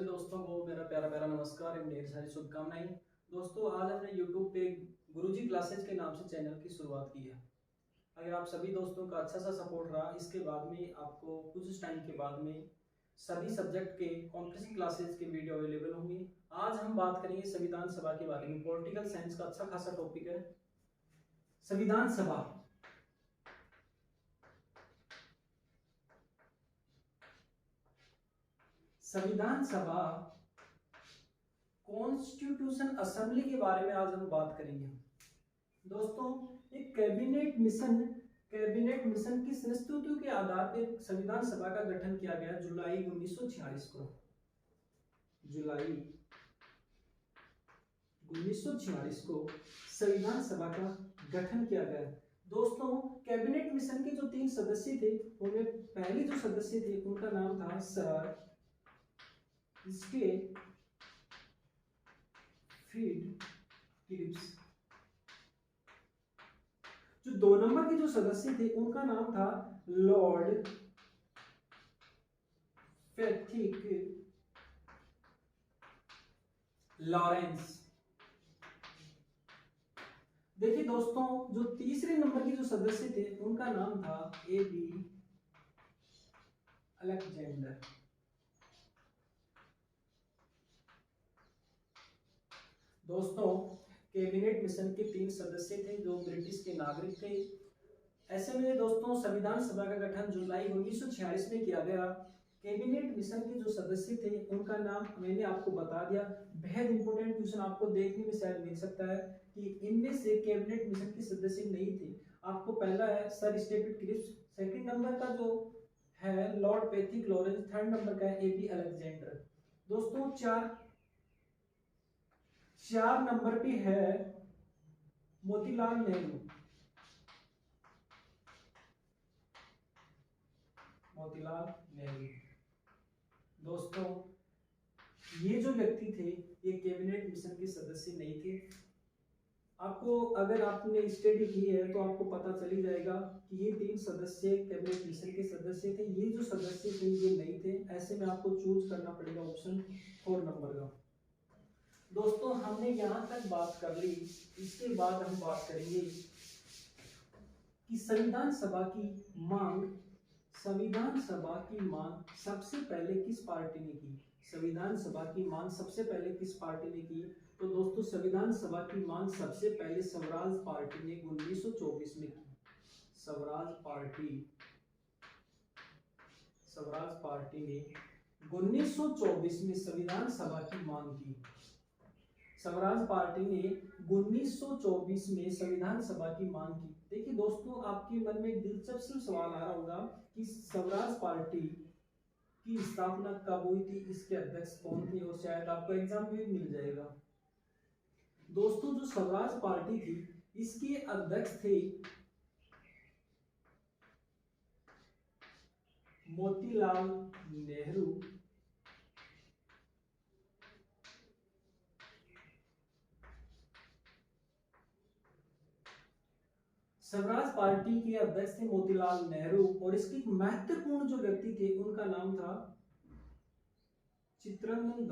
सभी दोस्तों को मेरा प्यारा प्यारा नमस्कार एवं ढेर सारी शुभकामनाएं। दोस्तों, आज हमने YouTube पे गुरुजी क्लासेज के नाम से चैनल की शुरुआत की है। अगर आप सभी दोस्तों का अच्छा सा सपोर्ट रहा, इसके बाद में आपको कुछ टाइम के बाद में सभी सब्जेक्ट के कॉम्पिटिशन क्लासेज के वीडियो अवेलेबल होंगे। आज हम बात करेंगे संविधान सभा के बारे में। पॉलिटिकल साइंस का अच्छा खासा टॉपिक है संविधान सभा। संविधान सभा कॉन्स्टिट्यूशन असेंबली के बारे में आज हम बात करेंगे। दोस्तों, एक कैबिनेट मिशन की संस्तुतियों के आधार पर संविधान सभा का गठन किया गया जुलाई 1946 को। जुलाई 1946 को संविधान सभा का गठन किया गया। दोस्तों, कैबिनेट मिशन के जो 3 सदस्य थे, उनमें पहले जो सदस्य थे उनका नाम था सर स्टेफील्ड क्रिप्स। जो 2 नंबर के जो सदस्य थे उनका नाम था लॉर्ड पैथिक लॉरेंस। देखिए दोस्तों, जो तीसरे नंबर के जो सदस्य थे उनका नाम था एबी अलेक्जेंडर। दोस्तों, कैबिनेट मिशन के 3 सदस्य थे जो ब्रिटिश के नागरिक थे। ऐसे में दोस्तों, संविधान सभा का गठन जुलाई 1946 में किया गया। कैबिनेट मिशन के जो सदस्य थे उनका नाम मैंने आपको बता दिया। बेहद इंपॉर्टेंट क्वेश्चन आपको देखने में शायद मिल सकता है कि इनमें से कैबिनेट मिशन के सदस्य नहीं थे। आपको पहला है सर स्टेफील्ड क्रिप्स, सेकंड नंबर का जो है Lord Pethick Lawrence, third number का है एबी अलेक्जेंडर। दोस्तों, 4 नंबर पे है मोतीलाल नेहरू। मोतीलाल नेहरू। दोस्तों, ये जो व्यक्ति थे ये कैबिनेट मिशन के सदस्य नहीं थे। आपको अगर आपने स्टडी की है तो आपको पता चली जाएगा कि ये 3 सदस्य कैबिनेट मिशन के सदस्य थे। ये जो सदस्य थे ये नहीं थे। ऐसे में आपको चूज करना पड़ेगा ऑप्शन 4 नंबर का। दोस्तों, हमने यहां तक बात कर ली। इसके बाद हम बात करेंगे कि संविधान सभा की मांग सबसे पहले किस पार्टी ने की। संविधान सभा की मांग सबसे पहले किस पार्टी ने की? तो दोस्तों, संविधान सभा की मांग सबसे पहले स्वराज पार्टी ने 1924 में की। स्वराज पार्टी ने 1924 में संविधान सभा की मांग की। स्वराज पार्टी ने 1924 में संविधान सभा की मांग की। देखिए दोस्तों, आपके मन में एक दिलचस्प सवाल आ रहा होगा कि स्वराज पार्टी की स्थापना कब हुई थी, इसके अध्यक्ष कौन थे, और शायद आपको एग्जाम में भी मिल जाएगा। दोस्तों, जो स्वराज पार्टी थी इसके अध्यक्ष थे मोतीलाल नेहरू। स्वराज पार्टी के अध्यक्ष थे मोतीलाल नेहरू, और इसके महत्वपूर्ण जो व्यक्ति थे उनका नाम था चित्तरंजन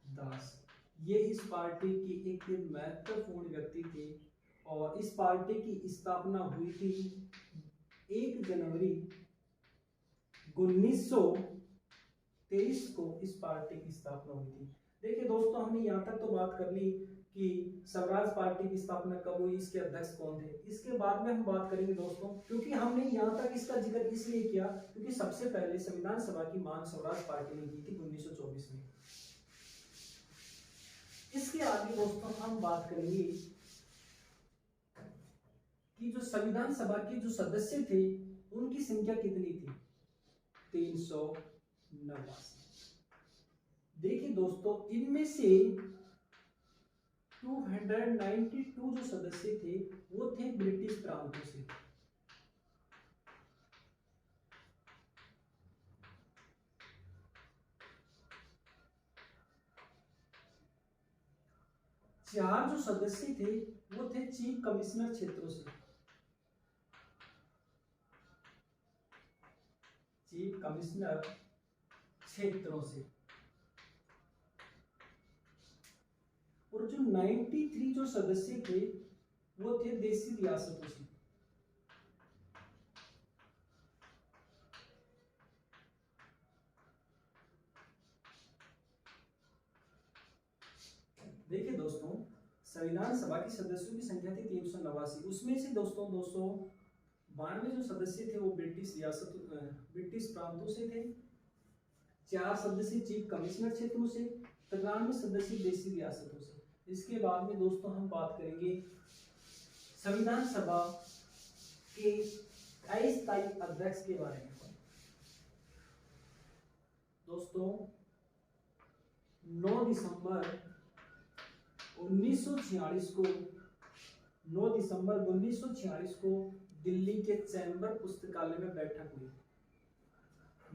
दास। ये इस पार्टी की एक महत्वपूर्ण व्यक्ति थे, और इस पार्टी की स्थापना हुई थी 1 जनवरी 1923 को। इस पार्टी की स्थापना हुई थी। देखिए दोस्तों, हमने यहाँ तक तो बात कर ली कि स्वराज पार्टी की स्थापना कब हुई, इसके अध्यक्ष कौन थे। इसके बाद में हम बात करेंगे दोस्तों, क्योंकि हमने यहाँ तक इसका जिक्र इसलिए किया क्योंकि सबसे पहले संविधान सभा की मांग स्वराज पार्टी ने की थी 1924 में। इसके आगे दोस्तों हम बात करेंगे कि जो संविधान सभा के जो सदस्य थे उनकी संख्या कितनी थी? 389। देखिए दोस्तों, इनमें से 292 जो सदस्य थे वो थे ब्रिटिश प्रांतों से। चार जो सदस्य थे वो थे चीफ कमिश्नर क्षेत्रों से। चीफ कमिश्नर क्षेत्रों से। और जो 93 जो सदस्य थे वो थे देशी रियासतों से। देखिए दोस्तों, संविधान सभा के सदस्यों की संख्या थी 389, उसमें से दोस्तों 292 जो सदस्य थे वो ब्रिटिश प्रांतों से थे, 4 सदस्य चीफ कमिश्नर क्षेत्रों से, 93 सदस्य देशी रियासतों से। इसके बाद में दोस्तों हम बात करेंगे संविधान सभा के अस्थायी अध्यक्ष के बारे में। दोस्तों 9 दिसंबर 1946 को दिल्ली के चैम्बर पुस्तकालय में बैठक हुई।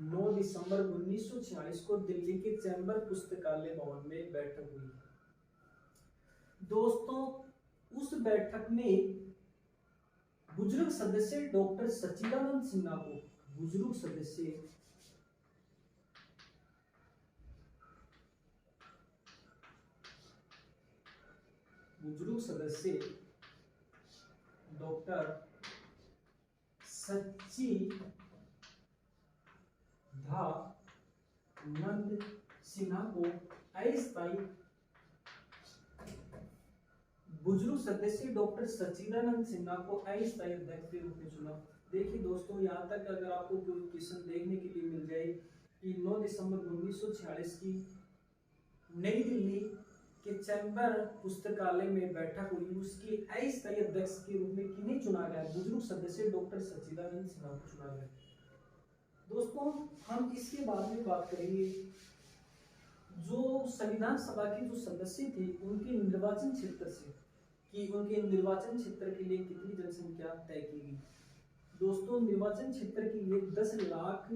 9 दिसंबर 1946 को दिल्ली के चैम्बर पुस्तकालय भवन में बैठक हुई। दोस्तों उस बैठक में बुजुर्ग सदस्य डॉक्टर सच्चिदानंद सिन्हा को, बुजुर्ग सदस्य डॉक्टर सच्चिदानंद सिन्हा को अस्थायी अध्यक्ष के रूप में चुना। देखिए दोस्तों, यहाँ तक अगर आपको कोई क्वेश्चन देखने के लिए मिल जाए कि 9 दिसंबर 1946 की नई दिल्ली के चैम्बर पुस्तकालय में बैठक हुई, उसके अस्थायी अध्यक्ष के रूप में किन्हें चुना गया? बुजुर्ग सदस्य डॉक्टर सच्चिदानंद सिन्हा को चुना गया। दोस्तों हम इसके बाद में बात करेंगे जो संविधान सभा के जो सदस्य थे उनके निर्वाचन क्षेत्र से, कि उनके निर्वाचन क्षेत्र के लिए कितनी जनसंख्या तय की गई। दोस्तों निर्वाचन क्षेत्र के लिए 10 लाख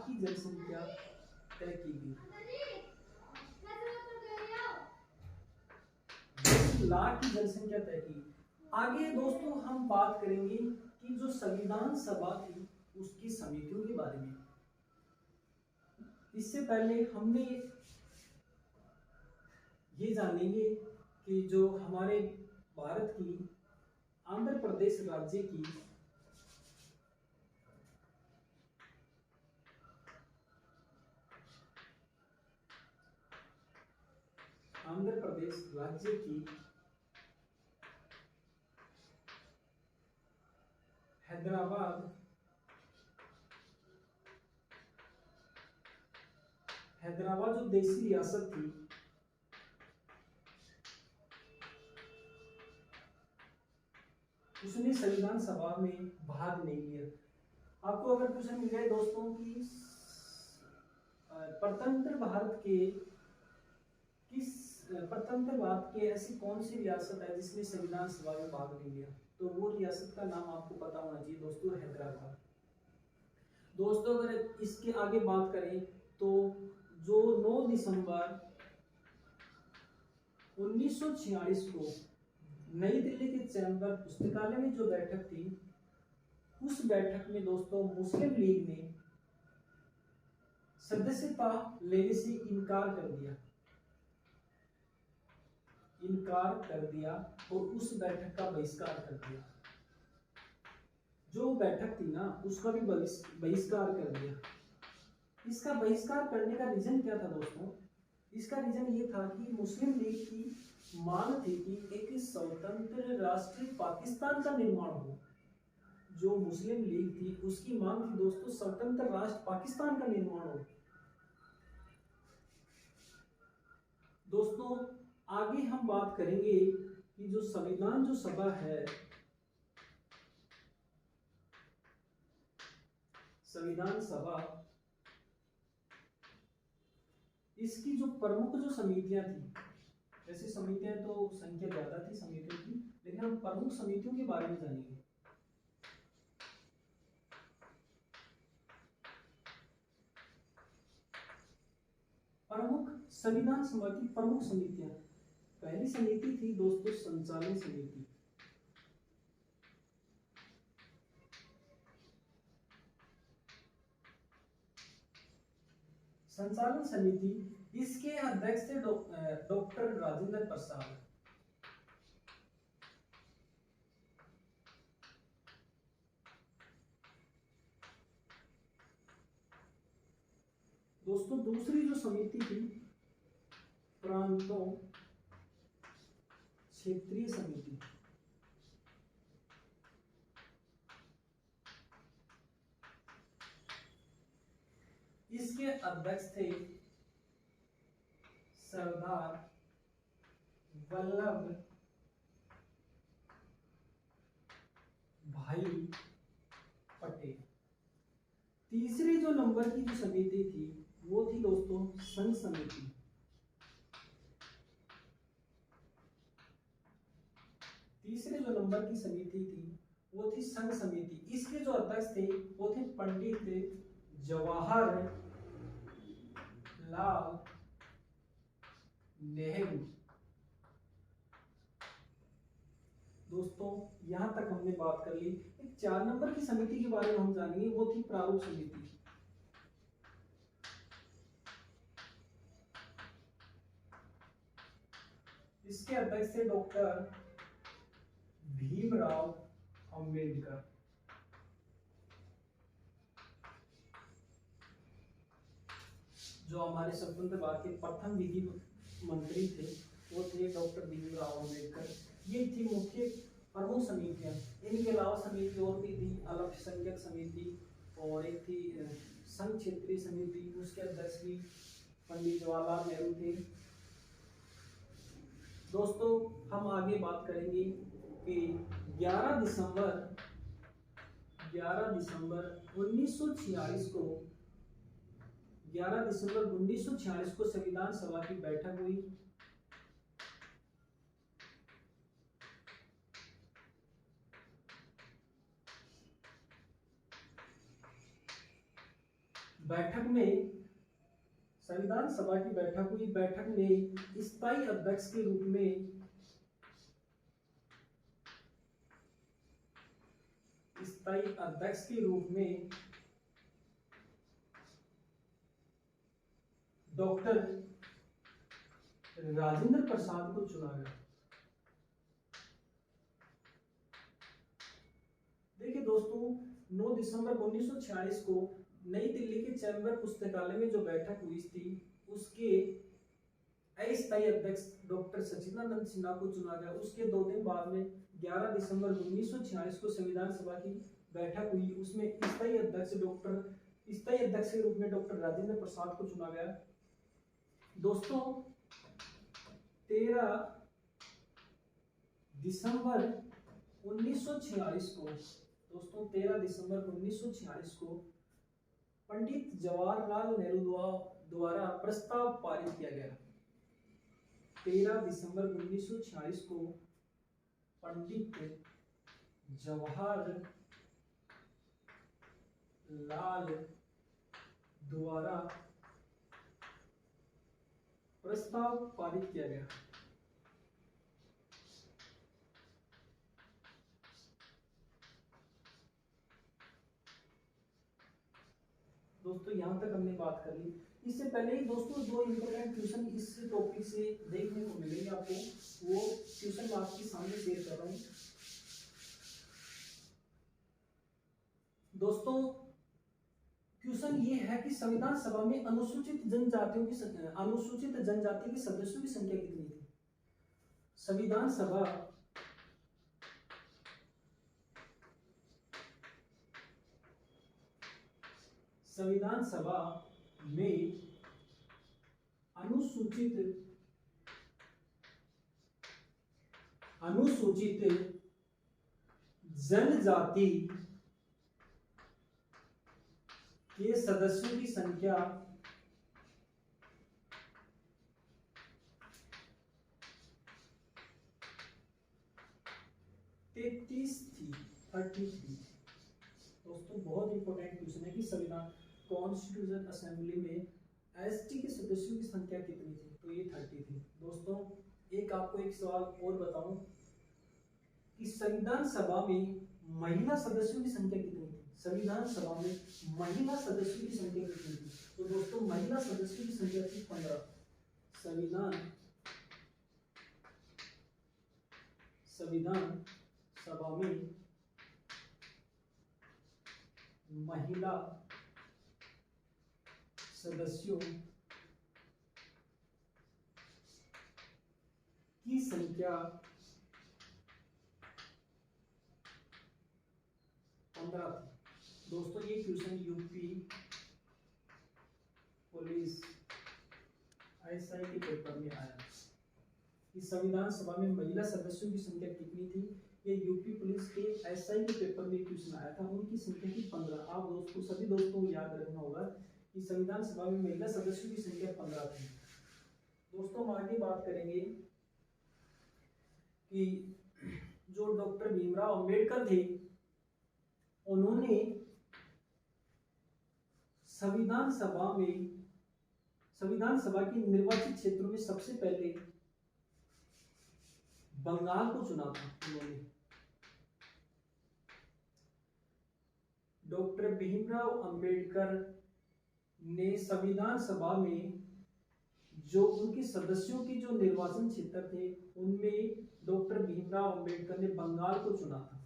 की जनसंख्या तय की गई। 10 लाख की जनसंख्या तय की। आगे दोस्तों हम बात करेंगे कि जो संविधान सभा थी उसकी समितियों के बारे में। इससे पहले हमने ये जानेंगे कि जो हमारे भारत की आंध्र प्रदेश राज्य की हैदराबाद जो देशी रियासत थी उसने संविधान सभा में भाग नहीं लिया। आपको अगर क्वेश्चन मिल जाए दोस्तों कि स्वतंत्र भारत के ऐसी कौन सी रियासत है जिसने संविधान सभा में भाग नहीं लिया, तो वो रियासत का नाम आपको पता होना चाहिए दोस्तों, हैदराबाद। दोस्तों अगर इसके आगे बात करें तो जो 9 दिसंबर 1946 को नई दिल्ली के चैम्बर पुस्तकालय में जो बैठक थी, उस बैठक में दोस्तों मुस्लिम लीग ने सदस्यता लेने से इनकार कर दिया और उस बैठक का बहिष्कार कर दिया। जो बैठक थी ना उसका भी बहिष्कार कर दिया। इसका बहिष्कार करने का रीजन क्या था दोस्तों? इसका रीजन ये था कि मुस्लिम लीग की मांग थी कि एक स्वतंत्र राष्ट्र पाकिस्तान का निर्माण हो। जो मुस्लिम लीग थी उसकी मांग थी दोस्तों स्वतंत्र राष्ट्र पाकिस्तान का निर्माण हो। दोस्तों आगे हम बात करेंगे कि जो संविधान जो सभा है, संविधान सभा, इसकी जो प्रमुख जो समितियां थी, वैसे समितियां तो संख्या ज्यादा थी समितियों की, लेकिन हम प्रमुख समितियों के बारे में जानेंगे। प्रमुख संविधान सभा की प्रमुख समितियां, पहली समिति थी दोस्तों संचालन समिति। संचालन समिति, इसके अध्यक्ष थे डॉक्टर राजेंद्र प्रसाद। दोस्तों दूसरी जो समिति थी प्रांतों क्षेत्रीय समिति, इसके अध्यक्ष थे सरदार वल्लभ भाई पटेल। तीसरी जो नंबर की जो समिति थी वो थी दोस्तों संघ समिति। तीसरे जो नंबर की समिति थी वो थी संघ समिति। इसके जो अध्यक्ष थे वो थे पंडित जवाहर लाल नेहरू। दोस्तों यहां तक हमने बात कर ली। एक 4 नंबर की समिति के बारे में हम जानेंगे, वो थी प्रारूप समिति। इसके अध्यक्ष थे डॉक्टर भीमराव अंबेडकर। जो हमारे स्वतंत्र भारत के प्रथम विधि मंत्री थे वो थे डॉक्टर भीमराव अंबेडकर। ये थी मुख्य प्रमुख समितियां। इनके अलावा समिति और भी थी, अल्पसंख्यक समिति और एक थी संघ क्षेत्रीय समिति, उसके अध्यक्ष भी पंडित जवाहरलाल नेहरू थे। दोस्तों हम आगे बात करेंगे कि 11 दिसंबर 1946 को 11 दिसंबर 1946 को संविधान सभा की बैठक हुई। बैठक में संविधान सभा की बैठक हुई। बैठक में स्थायी अध्यक्ष के रूप में डॉक्टर राजेंद्र प्रसाद को चुना गया। देखिए दोस्तों 9 दिसंबर 1946 को नई दिल्ली के चैम्बर पुस्तकालय में जो बैठक हुई थी उसके अस्थायी अध्यक्ष डॉक्टर सच्चिदानंद सिन्हा को चुना गया। उसके 2 दिन बाद में 11 दिसंबर 1946 को संविधान सभा की बैठक हुई। उसमें स्थायी अध्यक्ष के रूप में डॉक्टर राजेंद्र प्रसाद को चुना गया। दोस्तों 13 दिसंबर 1946 को पंडित जवाहरलाल नेहरू द्वारा प्रस्ताव पारित किया गया। 13 दिसंबर 1946 को पंडित जवाहरलाल द्वारा प्रस्ताव पारित किया गया। दोस्तों यहां तक हमने बात कर ली। इससे पहले ही दोस्तों 2 इंपॉर्टेंट क्वेश्चन इस टॉपिक से देखने को मिलेंगे आपको, वो क्वेश्चन मैं आपके सामने शेयर कर रहा हूं। दोस्तों क्वेश्चन ये है कि संविधान सभा में अनुसूचित जनजाति की सदस्यों की संख्या कितनी थी? संविधान सभा में अनुसूचित जनजाति के सदस्यों की संख्या 33 थी, 33। दोस्तों बहुत इंपॉर्टेंट क्वेश्चन है कि संविधान कॉन्स्टिट्यूशन असेंबली में एसटी के सदस्यों की संख्या कितनी थी? तो ये 30 थी। दोस्तों एक आपको एक सवाल और बताऊं कि संविधान सभा में महिला सदस्यों की संख्या कितनी थी। संविधान सभा में महिला सदस्यों की संख्या कितनी थी? तो दोस्तों महिला सदस्यों की संख्या थी 15। संविधान सभा में महिला सदस्यों की संख्या 15 थी। दोस्तों ये क्वेश्चन यूपी पुलिस एसआई के पेपर में आया कि संविधान सभा में महिला सदस्यों की संख्या कितनी थी। ये यूपी पुलिस के एसआई के पेपर में क्वेश्चन आया था, उनकी संख्या थी 15। आप दोस्तों सभी दोस्तों को याद रखना होगा कि संविधान सभा में महिला सदस्यों की संख्या 15 थी। दोस्तों हम आगे बात करेंगे कि जो डॉक्टर भीमराव अंबेडकर थे, उन्होंने संविधान सभा के निर्वाचित क्षेत्रों में सबसे पहले बंगाल को चुना था। उन्होंने डॉक्टर भीमराव अंबेडकर ने संविधान सभा में जो उनके सदस्यों के जो निर्वाचन क्षेत्र थे, उनमें डॉक्टर भीमराव अंबेडकर ने बंगाल को चुना था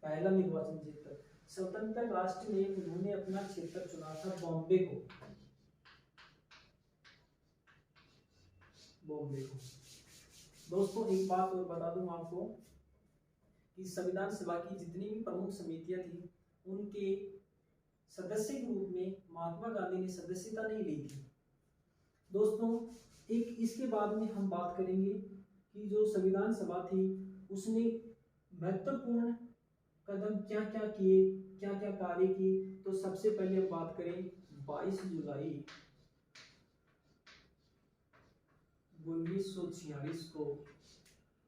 पहला निर्वाचन क्षेत्र। स्वतंत्र राष्ट्र में उन्होंने अपना क्षेत्र चुना था बॉम्बे को। दोस्तों एक बात और बता दूं आपको कि संविधान सभा की जितनी भी प्रमुख समितियां थी, उनके सदस्य के रूप में महात्मा गांधी ने सदस्यता नहीं ली थी। दोस्तों एक इसके बाद में हम बात करेंगे कि जो संविधान सभा थी उसने महत्वपूर्ण कदम क्या क्या किए, क्या क्या कार्य किए। तो सबसे पहले हम बात करें 22 जुलाई 1946 को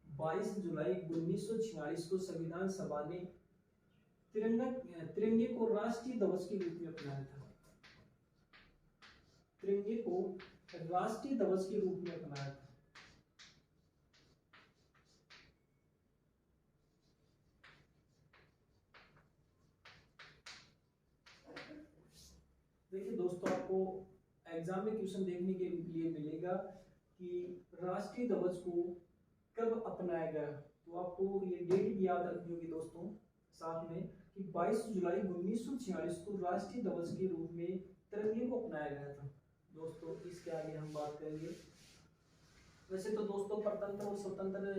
22 जुलाई 1946 को संविधान सभा ने तिरंगे को राष्ट्रीय ध्वज के रूप में अपनाया था। तिरंगे को राष्ट्रीय ध्वज के रूप में अपनाया था। देखिए दोस्तों आपको एग्जाम में क्वेश्चन देखने के लिए मिलेगा कि राष्ट्रीय ध्वज को कब अपनाया गया। तो आपको ये डेट भी याद रखनी होगी दोस्तों साथ में कि 22 जुलाई 1946 को राष्ट्रीय ध्वज के रूप में तिरंगे को अपनाया गया था। दोस्तों इसके आगे हम बात करेंगे। वैसे तो दोस्तों परतंत्र और स्वतंत्र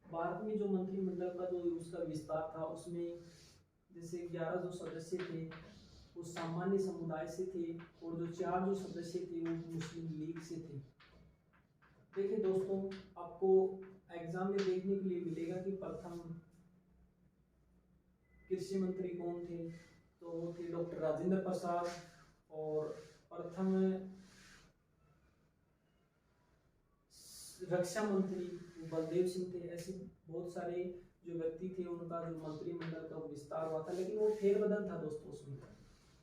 भारत में जो मंत्रिमंडल का जो उसका विस्तार था, उसमें जैसे 11 जो सदस्य थे वो सामान्य समुदाय से थे और जो 4 जो सदस्य थे वो मुस्लिम लीग से थे। देखिए दोस्तों आपको एग्जाम में देखने के लिए मिलेगा कि प्रथम कृषि मंत्री कौन थे। तो वो थे डॉक्टर राजेंद्र प्रसाद, और प्रथम रक्षा मंत्री बलदेव सिंह थे। ऐसे बहुत सारे जो व्यक्ति थे उनका जो मंत्रिमंडल का विस्तार हुआ था, लेकिन वो फेरबदल था दोस्तों उसमें,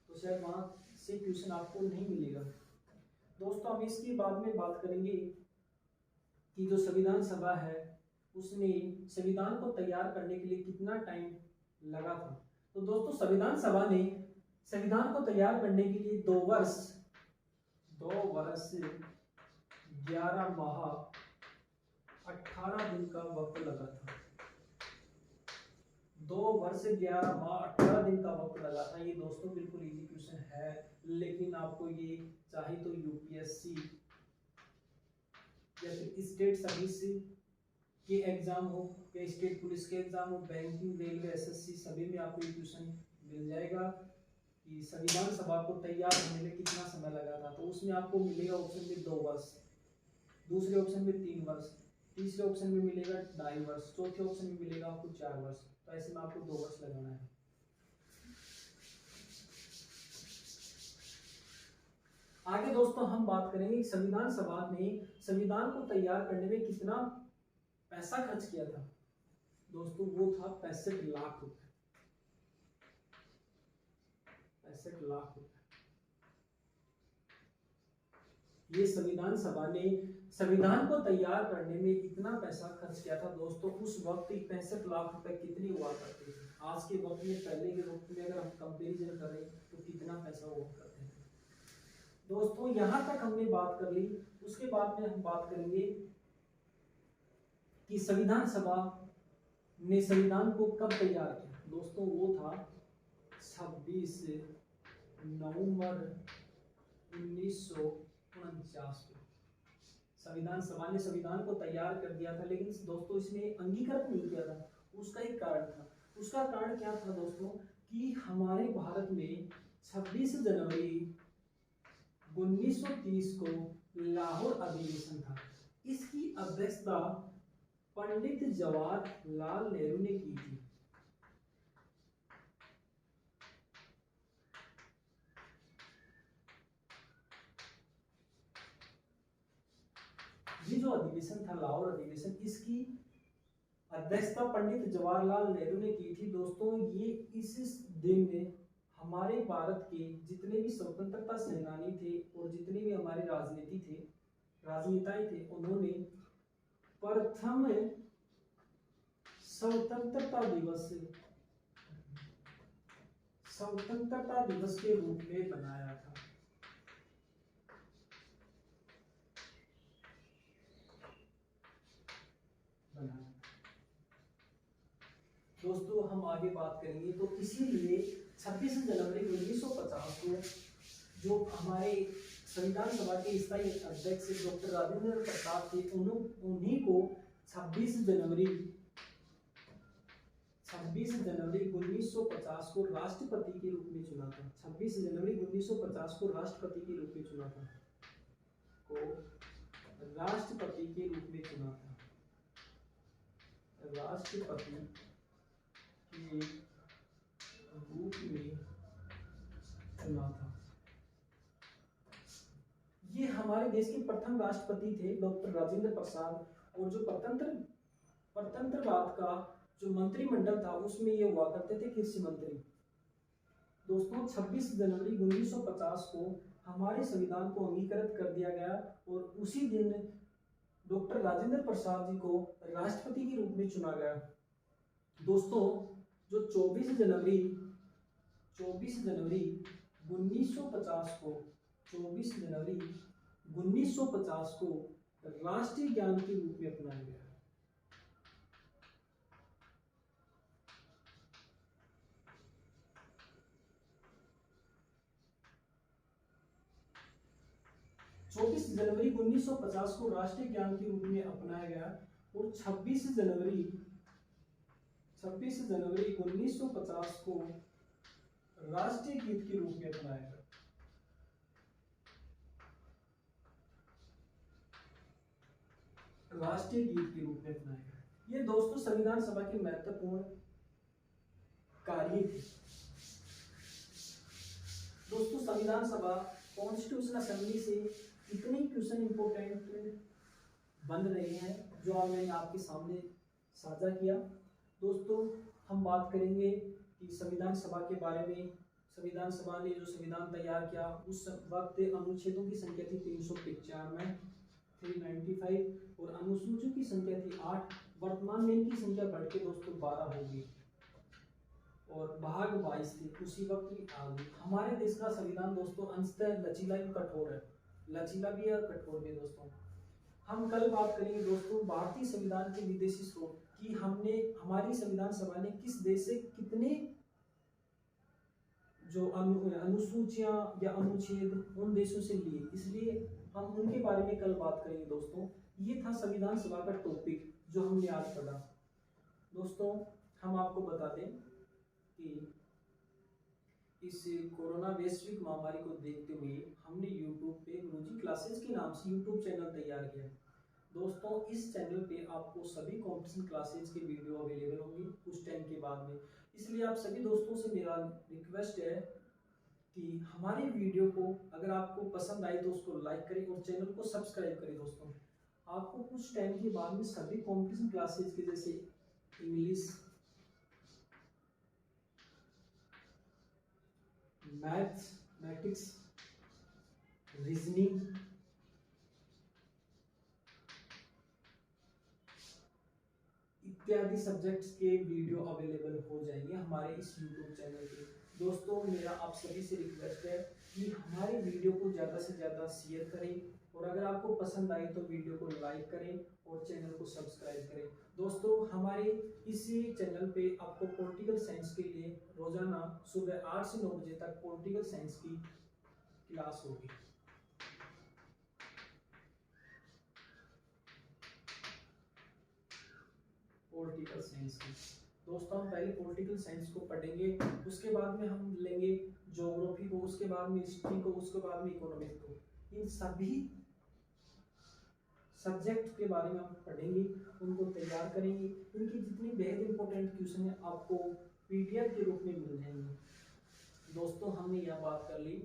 तो शायद वहां से क्वेश्चन आपको नहीं मिलेगा। दोस्तों हम इसके बाद में बात करेंगे कि जो संविधान सभा है उसने संविधान को तैयार करने के लिए कितना टाइम लगा था। तो दोस्तों संविधान सभा ने संविधान को तैयार करने के लिए 2 वर्ष 11 माह 18 दिन का वक्त लगा था। 2 वर्ष 11 माह 18 दिन का वक्त लगा था। ये दोस्तों बिल्कुल इजी क्वेश्चन है, लेकिन आपको ये चाहे तो यूपीएससी या फिर स्टेट सर्विस के एग्जाम हो या स्टेट पुलिस के एग्जाम हो, बैंकिंग, रेलवे, एसएससी, सभी में आपको ये क्वेश्चन मिल जाएगा कि संविधान सभा को तैयार होने में कितना समय लगा था। तो उसमें आपको मिलेगा ऑप्शन में 2 वर्ष, दूसरे ऑप्शन में 3 वर्ष, तीसरे ऑप्शन में मिलेगा 2.5 वर्ष, चौथे ऑप्शन में मिलेगा आपको 4 वर्ष। तो ऐसे में आपको 2 वर्ष लगाना है। आगे दोस्तों हम बात करेंगे संविधान सभा ने संविधान को तैयार करने में कितना पैसा खर्च किया था। दोस्तों वो था 65 लाख रुपए। 65 लाख रुपए। ये संविधान सभा ने संविधान को तैयार करने में इतना पैसा खर्च किया था दोस्तों। उस वक्त 65 लाख रुपए कितने हुआ करते थे, आज के वक्त में पहले के वक्त में अगर हम कंपेरिजन करें तो कितना पैसा हुआ करते थे दोस्तों। यहाँ तक हमने बात कर ली। उसके बाद में हम बात करेंगे कि संविधान सभा ने संविधान को कब तैयार किया दोस्तों। वो था 26 नवंबर 1949 को संविधान सभा ने संविधान को तैयार कर दिया था, लेकिन दोस्तों इसने अंगीकृत नहीं किया था। उसका एक कारण था। उसका कारण क्या था दोस्तों कि हमारे भारत में 26 जनवरी 1930 को लाहौर अधिवेशन था। इसकी अध्यक्षता पंडित जवाहरलाल नेहरू ने की थी। ये जो अधिवेशन था लाहौर अधिवेशन, इसकी अध्यक्षता पंडित जवाहरलाल नेहरू ने की थी दोस्तों। ये इस दिन में हमारे भारत के जितने भी स्वतंत्रता सेनानी थे और जितने भी हमारे राजनेताएं थे, उन्होंने प्रथम स्वतंत्रता दिवस के रूप में बनाया था। दोस्तों हम आगे बात करेंगे तो इसीलिए 26 जनवरी 1950 को जो हमारे संविधान सभा के स्थायी अध्यक्ष डॉक्टर राजेंद्र प्रसाद थे, उन्हीं को 26 जनवरी 1950 को राष्ट्रपति के रूप में चुना था। 26 जनवरी 1950 को राष्ट्रपति के रूप में चुना था। राष्ट्रपति के रूप में चुना था। ये हमारे देश के प्रथम राष्ट्रपति थे डॉक्टर राजेंद्र प्रसाद। और जो प्रतंत्रवाद का जो मंत्रिमंडल था उसमें ये हुआ करते थे कृषि मंत्री। दोस्तों 26 जनवरी 1950 को हमारे संविधान को अंगीकृत कर दिया गया और उसी दिन डॉक्टर राजेंद्र प्रसाद जी को राष्ट्रपति के रूप में चुना गया। दोस्तों जो 24 जनवरी 1950 को राष्ट्रीय ज्ञान के रूप में अपनाया गया। जनवरी 1950 को राष्ट्रीय ज्ञान के रूप में अपनाया गया और 26 जनवरी 1950 को राष्ट्रीय गीत के रूप में अपनाया गया। ये दोस्तों संविधान सभा के महत्वपूर्ण कार्य थे। दोस्तों संविधान सभा कॉन्स्टिट्यूशन असेंबली से कितने क्वेश्चन इंपोर्टेंट बन रहे हैं जो आज मैंने आपके सामने साझा किया। दोस्तों हम बात करेंगे कि संविधान सभा के बारे में। संविधान सभा ने जो संविधान तैयार किया उस वक्त अनुच्छेदों की संख्या थी 395 395 और अनुसूचियों की संख्या थी 8। वर्तमान में इनकी संख्या बढ़ के दोस्तों 12 होगी और भाग 22 थे उसी वक्त की आ गई। हमारे देश का संविधान दोस्तों अंशतः लचीला भी कठोर है, लचीला भी है कठोर भी। दोस्तों हम कल बात करेंगे दोस्तों भारतीय संविधान के विदेशी स्रोत कि हमारी संविधान सभा ने किस देश से कितने जो अनुसूचियां या अनुच्छेद उन देशों से लिए, इसलिए हम उनके बारे में कल बात करेंगे। दोस्तों ये था संविधान सभा का टॉपिक जो हमने आज पढ़ा। दोस्तों हम आपको बता दें कि इस कोरोना वैश्विक महामारी को देखते हुए हमने YouTube पे गुरुजी क्लासेस के नाम से YouTube चैनल तैयार किया। दोस्तों इस चैनल पे आपको सभी कॉम्पिटिशन क्लासेस के वीडियो अवेलेबल होंगे कुछ टाइम के बाद में। इसलिए आप सभी दोस्तों से मेरा रिक्वेस्ट है कि हमारे वीडियो को अगर आपको पसंद आए तो उसको लाइक करें और चैनल को सब्सक्राइब करें। दोस्तों आपको कुछ टाइम के बाद में सभी कॉम्पिटिशन क्लासेस के जैसे इंग्लिश, मैथमेटिक्स, रीजनिंग, इत्यादि सब्जेक्ट्स के वीडियो अवेलेबल हो जाएंगे हमारे इस यूट्यूब चैनल पे। दोस्तों मेरा आप सभी से रिक्वेस्ट है कि हमारे वीडियो को ज़्यादा से ज़्यादा शेयर करें, और अगर आपको पसंद आई तो वीडियो को लाइक करें और चैनल को सब्सक्राइब करें। दोस्तों हमारे इसी चैनल पे आपको पॉलिटिकल साइंस के लिए रोजाना सुबह 8 से 9 बजे तक पॉलिटिकल साइंस की क्लास होगी। पॉलिटिकल साइंस की दोस्तों हम पहले पॉलिटिकल साइंस को पढ़ेंगे, उसके बाद में हम लेंगे ज्योग्राफी को, उसके बाद में हिस्ट्री को, उसके बाद में इकोनॉमिक्स को। इन सभी सब्जेक्ट के बारे में हम पढ़ेंगे, उनको तैयार करेंगे। इनकी जितनी बेहद इंपॉर्टेंट क्वेश्चन है आपको पीडीएफ के रूप में मिल जाएंगे। दोस्तों हमने यह बात कर ली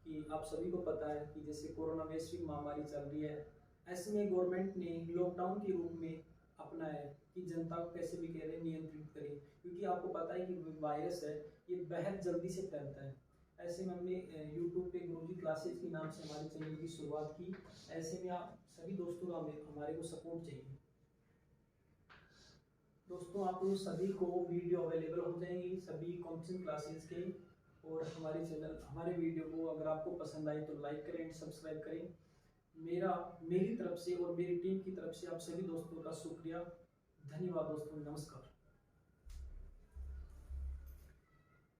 कि आप सभी को पता है कि जैसे कोरोना वैश्विक महामारी चल रही है, ऐसे में गवर्नमेंट ने लॉकडाउन के रूप में अपनाया है कि जनता को कैसे भी कह रहे नियंत्रित करें, क्योंकि आपको पता है कि वायरस है ये बेहद जल्दी से फैलता है। ऐसे में हमने यूट्यूब पे गुरुजी क्लासेज के नाम से हमारे चैनल की शुरुआत की। ऐसे में आप सभी दोस्तों का हमारे को सपोर्ट चाहिए। दोस्तों आप लोग सभी को वीडियो अवेलेबल हो जाएंगी सभी कॉम्पिटिशन क्लासेज के, और हमारे चैनल हमारे वीडियो को अगर आपको पसंद आए तो लाइक करें एंड सब्सक्राइब करें। मेरी तरफ से और मेरी टीम की तरफ से आप सभी दोस्तों का शुक्रिया, धन्यवाद दोस्तों, नमस्कार।